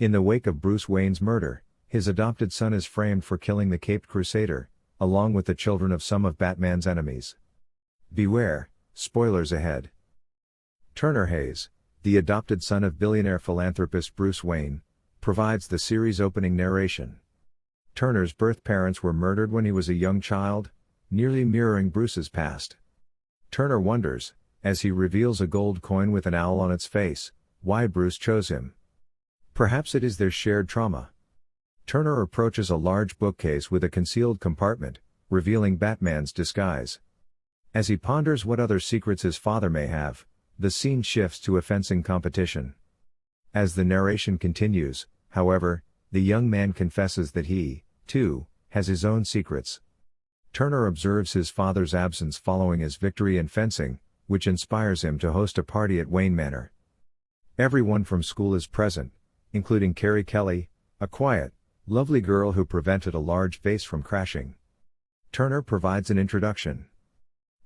In the wake of Bruce Wayne's murder, his adopted son is framed for killing the Caped Crusader, along with the children of some of Batman's enemies. Beware, spoilers ahead. Turner Hayes, the adopted son of billionaire philanthropist Bruce Wayne, provides the series' opening narration. Turner's birth parents were murdered when he was a young child, nearly mirroring Bruce's past. Turner wonders, as he reveals a gold coin with an owl on its face, why Bruce chose him. Perhaps it is their shared trauma. Turner approaches a large bookcase with a concealed compartment, revealing Batman's disguise. As he ponders what other secrets his father may have, the scene shifts to a fencing competition. As the narration continues, however, the young man confesses that he, too, has his own secrets. Turner observes his father's absence following his victory in fencing, which inspires him to host a party at Wayne Manor. Everyone from school is present, including Carrie Kelly, a quiet, lovely girl who prevented a large vase from crashing. Turner provides an introduction.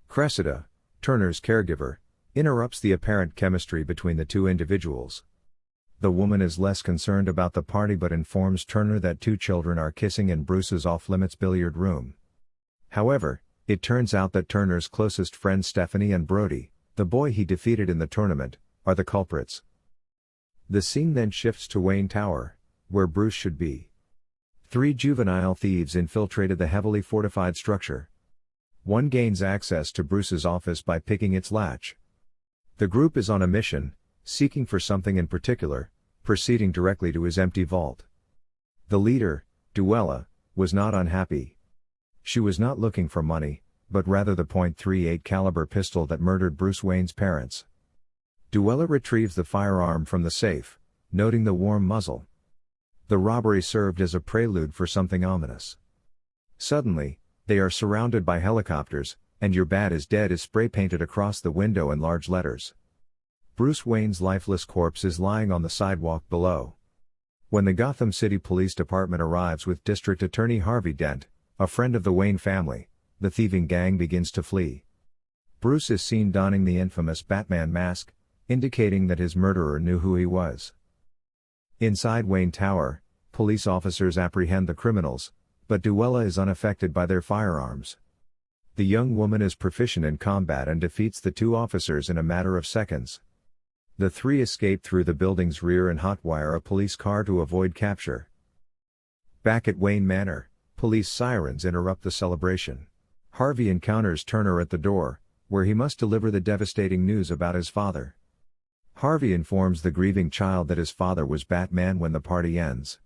Cressida, Turner's caregiver, interrupts the apparent chemistry between the two individuals. The woman is less concerned about the party but informs Turner that two children are kissing in Bruce's off-limits billiard room. However, it turns out that Turner's closest friends Stephanie and Brody, the boy he defeated in the tournament, are the culprits. The scene then shifts to Wayne Tower, where Bruce should be. 3 juvenile thieves infiltrated the heavily fortified structure. One gains access to Bruce's office by picking its latch. The group is on a mission, seeking for something in particular, proceeding directly to his empty vault. The leader, Duella, was not unhappy. She was not looking for money, but rather the .38 caliber pistol that murdered Bruce Wayne's parents. Duella retrieves the firearm from the safe, noting the warm muzzle. The robbery served as a prelude for something ominous. Suddenly, they are surrounded by helicopters, and "Your Dad is dead" is spray-painted across the window in large letters. Bruce Wayne's lifeless corpse is lying on the sidewalk below. When the Gotham City Police Department arrives with District Attorney Harvey Dent, a friend of the Wayne family, the thieving gang begins to flee. Bruce is seen donning the infamous Batman mask, indicating that his murderer knew who he was. Inside Wayne Tower, police officers apprehend the criminals, but Duella is unaffected by their firearms. The young woman is proficient in combat and defeats the 2 officers in a matter of seconds. The 3 escape through the building's rear and hotwire a police car to avoid capture. Back at Wayne Manor, police sirens interrupt the celebration. Harvey encounters Turner at the door, where he must deliver the devastating news about his father. Harvey informs the grieving child that his father was Batman when the party ends.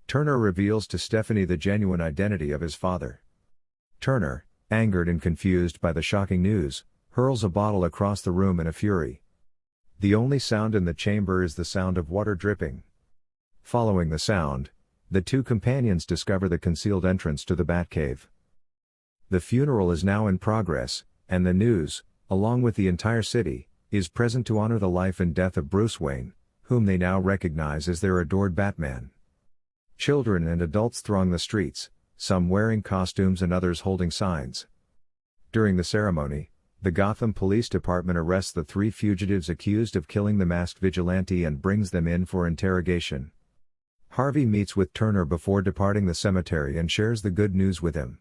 Turner reveals to Stephanie the genuine identity of his father. Turner, angered and confused by the shocking news, hurls a bottle across the room in a fury. The only sound in the chamber is the sound of water dripping. Following the sound, the 2 companions discover the concealed entrance to the Batcave. The funeral is now in progress, and the news, along with the entire city, is present to honor the life and death of Bruce Wayne, whom they now recognize as their adored Batman. Children and adults throng the streets, some wearing costumes and others holding signs. During the ceremony, the Gotham Police Department arrests the 3 fugitives accused of killing the masked vigilante and brings them in for interrogation. Harvey meets with Turner before departing the cemetery and shares the good news with him.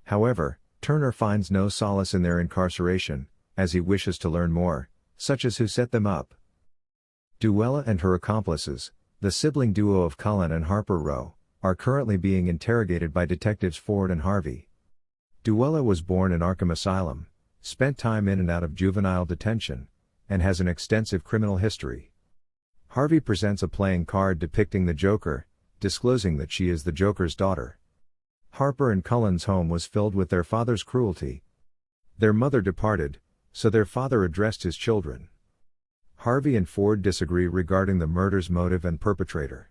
However, Turner finds no solace in their incarceration, as he wishes to learn more, such as who set them up. Duella and her accomplices, the sibling duo of Cullen and Harper Row, are currently being interrogated by detectives Ford and Harvey. Duella was born in Arkham Asylum, spent time in and out of juvenile detention, and has an extensive criminal history. Harvey presents a playing card depicting the Joker, disclosing that she is the Joker's daughter. Harper and Cullen's home was filled with their father's cruelty. Their mother departed, so their father addressed his children. Harvey and Ford disagree regarding the murder's motive and perpetrator.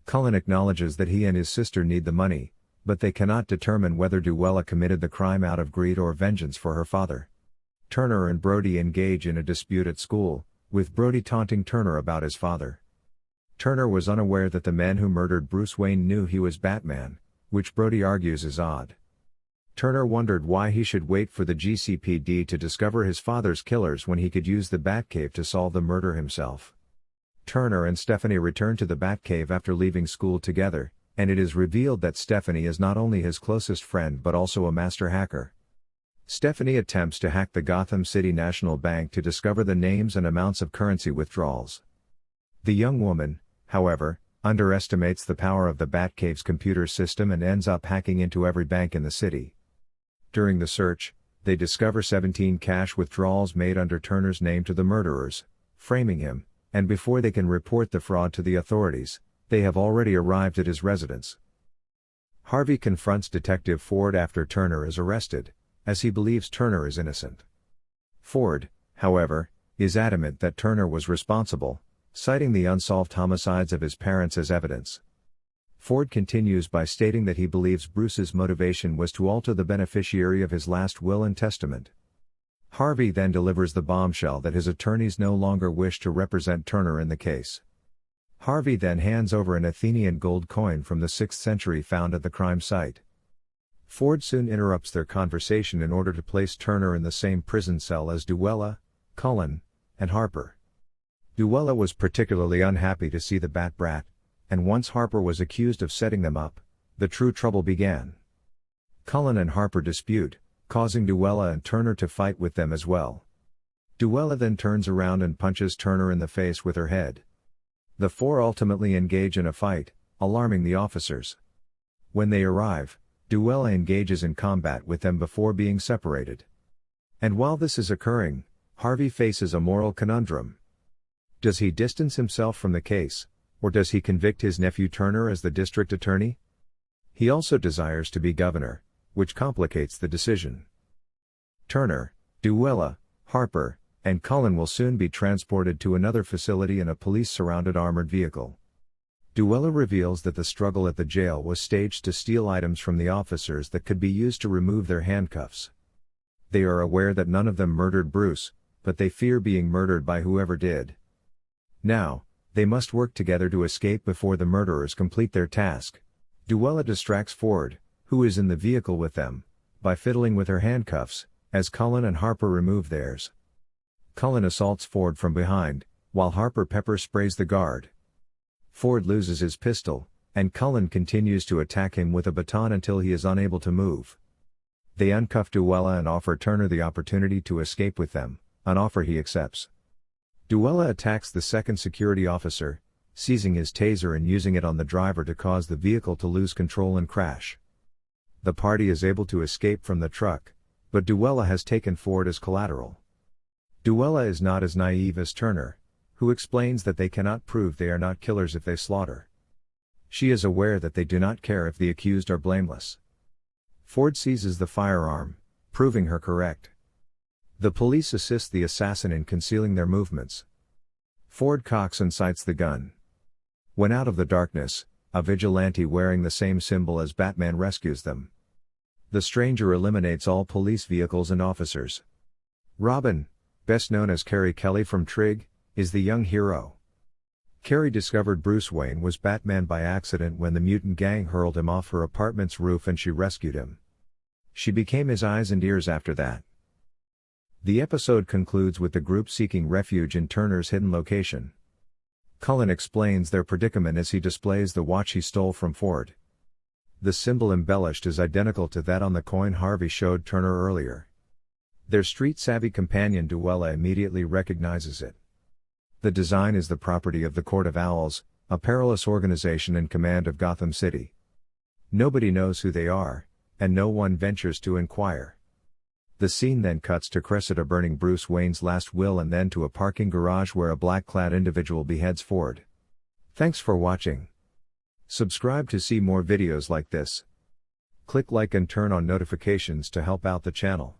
Cullen acknowledges that he and his sister need the money, but they cannot determine whether Duella committed the crime out of greed or vengeance for her father. Turner and Brody engage in a dispute at school, with Brody taunting Turner about his father. Turner was unaware that the men who murdered Bruce Wayne knew he was Batman, which Brody argues is odd. Turner wondered why he should wait for the GCPD to discover his father's killers when he could use the Batcave to solve the murder himself. Turner and Stephanie return to the Batcave after leaving school together, and it is revealed that Stephanie is not only his closest friend but also a master hacker. Stephanie attempts to hack the Gotham City National Bank to discover the names and amounts of currency withdrawals. The young woman, however, underestimates the power of the Batcave's computer system and ends up hacking into every bank in the city. During the search, they discover 17 cash withdrawals made under Turner's name to the murderers, framing him, and before they can report the fraud to the authorities, they have already arrived at his residence. Harvey confronts Detective Ford after Turner is arrested, as he believes Turner is innocent. Ford, however, is adamant that Turner was responsible, citing the unsolved homicides of his parents as evidence. Ford continues by stating that he believes Bruce's motivation was to alter the beneficiary of his last will and testament. Harvey then delivers the bombshell that his attorneys no longer wish to represent Turner in the case. Harvey then hands over an Athenian gold coin from the 6th century found at the crime site. Ford soon interrupts their conversation in order to place Turner in the same prison cell as Duella, Cullen, and Harper. Duella was particularly unhappy to see the Bat Brat, and once Harper was accused of setting them up, the true trouble began. Cullen and Harper dispute, causing Duella and Turner to fight with them as well. Duella then turns around and punches Turner in the face with her head. The four ultimately engage in a fight, alarming the officers. When they arrive, Duella engages in combat with them before being separated. And while this is occurring, Harvey faces a moral conundrum. Does he distance himself from the case, or does he convict his nephew Turner as the district attorney? He also desires to be governor, which complicates the decision. Turner, Duella, Harper, and Cullen will soon be transported to another facility in a police-surrounded armored vehicle. Duella reveals that the struggle at the jail was staged to steal items from the officers that could be used to remove their handcuffs. They are aware that none of them murdered Bruce, but they fear being murdered by whoever did. Now, they must work together to escape before the murderers complete their task. Duella distracts Ford, who is in the vehicle with them, by fiddling with her handcuffs, as Cullen and Harper remove theirs. Cullen assaults Ford from behind, while Harper pepper sprays the guard. Ford loses his pistol, and Cullen continues to attack him with a baton until he is unable to move. They uncuff Duella and offer Turner the opportunity to escape with them, an offer he accepts. Duella attacks the second security officer, seizing his taser and using it on the driver to cause the vehicle to lose control and crash. The party is able to escape from the truck, but Duella has taken Ford as collateral. Duella is not as naive as Turner, who explains that they cannot prove they are not killers if they slaughter. She is aware that they do not care if the accused are blameless. Ford seizes the firearm, proving her correct. The police assist the assassin in concealing their movements. Ford cocks and sights the gun. When out of the darkness, a vigilante wearing the same symbol as Batman rescues them. The stranger eliminates all police vehicles and officers. Robin, best known as Carrie Kelly from Trig, is the young hero. Carrie discovered Bruce Wayne was Batman by accident when the mutant gang hurled him off her apartment's roof and she rescued him. She became his eyes and ears after that. The episode concludes with the group seeking refuge in Turner's hidden location. Cullen explains their predicament as he displays the watch he stole from Ford. The symbol embellished is identical to that on the coin Harvey showed Turner earlier. Their street-savvy companion Duella immediately recognizes it. The design is the property of the Court of Owls, a perilous organization in command of Gotham City. Nobody knows who they are, and no one ventures to inquire. The scene then cuts to Cressida burning Bruce Wayne's last will and then to a parking garage where a black-clad individual beheads Ford. Thanks for watching. Subscribe to see more videos like this. Click like and turn on notifications to help out the channel.